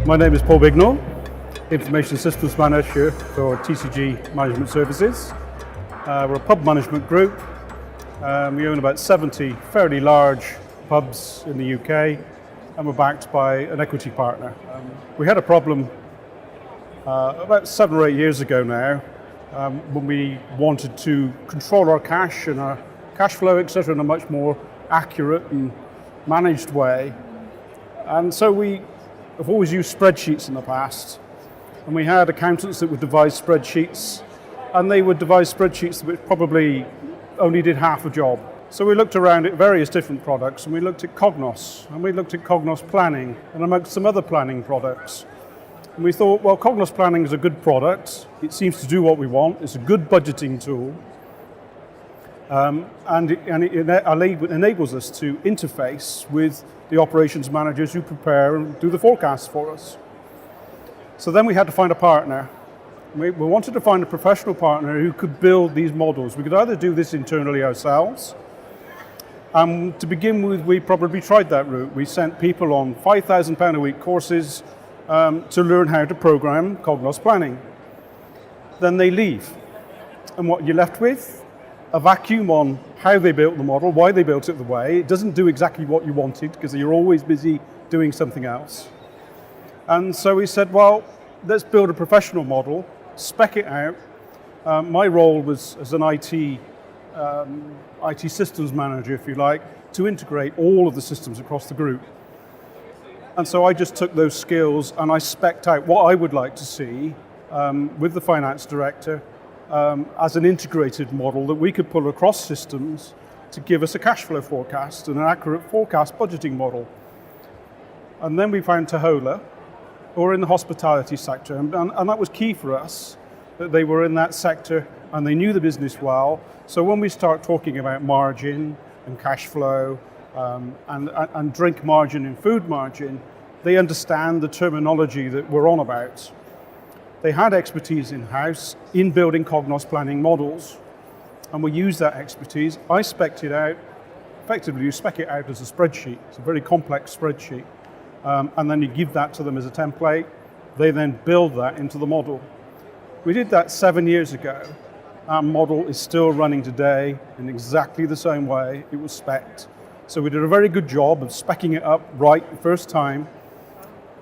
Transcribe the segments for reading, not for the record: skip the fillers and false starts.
My name is Paul Bignell, Information Systems Manager for TCG Management Services. We're a pub management group. We own about 70 fairly large pubs in the UK, and we're backed by an equity partner. We had a problem about 7 or 8 years ago now, when we wanted to control our cash and our cash flow, etc., in a much more accurate and managed way. And so we have always used spreadsheets in the past, and we had accountants that would devise spreadsheets, and they would devise spreadsheets which probably only did half a job. So we looked around at various different products, and we looked at Cognos, and we looked at Cognos Planning, and amongst some other planning products. And we thought, well, Cognos Planning is a good product. It seems to do what we want. It's a good budgeting tool, and it enables us to interface with the operations managers who prepare and do the forecasts for us. So then we had to find a partner. We wanted to find a professional partner who could build these models. We could either do this internally ourselves. To begin with, we probably tried that route. We sent people on £5,000 a week courses to learn how to program Cognos Planning. Then they leave. And what you're left with? A vacuum on how they built the model, why they built it the way. It doesn't do exactly what you wanted because you're always busy doing something else. And so we said, well, let's build a professional model, spec it out. My role was as an IT systems manager, if you like, to integrate all of the systems across the group. And so I just took those skills and I spec'd out what I would like to see with the finance director as an integrated model that we could pull across systems to give us a cash flow forecast and an accurate forecast budgeting model. And then we found Tahola, who were in the hospitality sector, and that was key for us, that they were in that sector and they knew the business well. So when we start talking about margin and cash flow and drink margin and food margin, they understand the terminology that we're on about. They had expertise in-house in building Cognos planning models, and we used that expertise. I spec'd it out. Effectively, you spec it out as a spreadsheet. It's a very complex spreadsheet. And then you give that to them as a template. They then build that into the model. We did that 7 years ago. Our model is still running today in exactly the same way it was spec'd. So we did a very good job of speccing it up right the first time.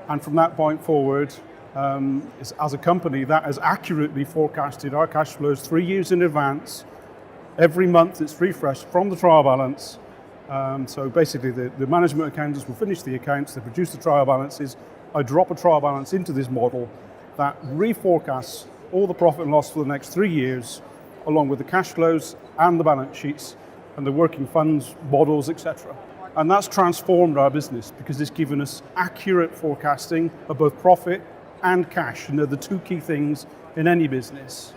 And from that point forward, as a company, that has accurately forecasted our cash flows 3 years in advance. Every month it's refreshed from the trial balance. So basically the management accountants will finish the accounts, they produce the trial balances. I drop a trial balance into this model that reforecasts all the profit and loss for the next 3 years, along with the cash flows and the balance sheets and the working funds, models, etc. And that's transformed our business because it's given us accurate forecasting of both profit and cash, and they're the two key things in any business.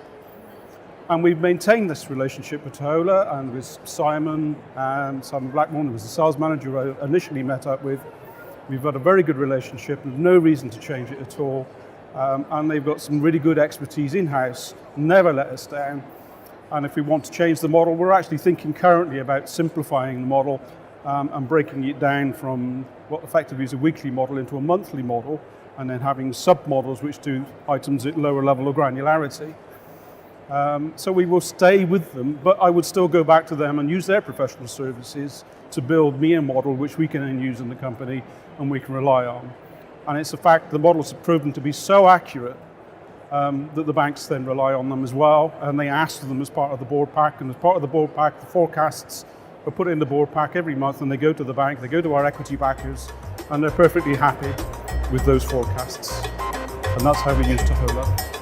And we've maintained this relationship with Tahola and with Simon Blackmore, who was the sales manager I initially met up with. We've got a very good relationship and no reason to change it at all. And they've got some really good expertise in-house, never let us down. And if we want to change the model, we're actually thinking currently about simplifying the model and breaking it down from what effectively is a weekly model into a monthly model, and then having sub-models which do items at lower level of granularity. So we will stay with them, but I would still go back to them and use their professional services to build me a model which we can then use in the company and we can rely on. And it's a fact the models have proven to be so accurate that the banks then rely on them as well, and they ask for them as part of the board pack, and as part of the board pack, the forecasts are put in the board pack every month, and they go to the bank, they go to our equity backers, and they're perfectly happy with those forecasts. And that's how we use Tahola.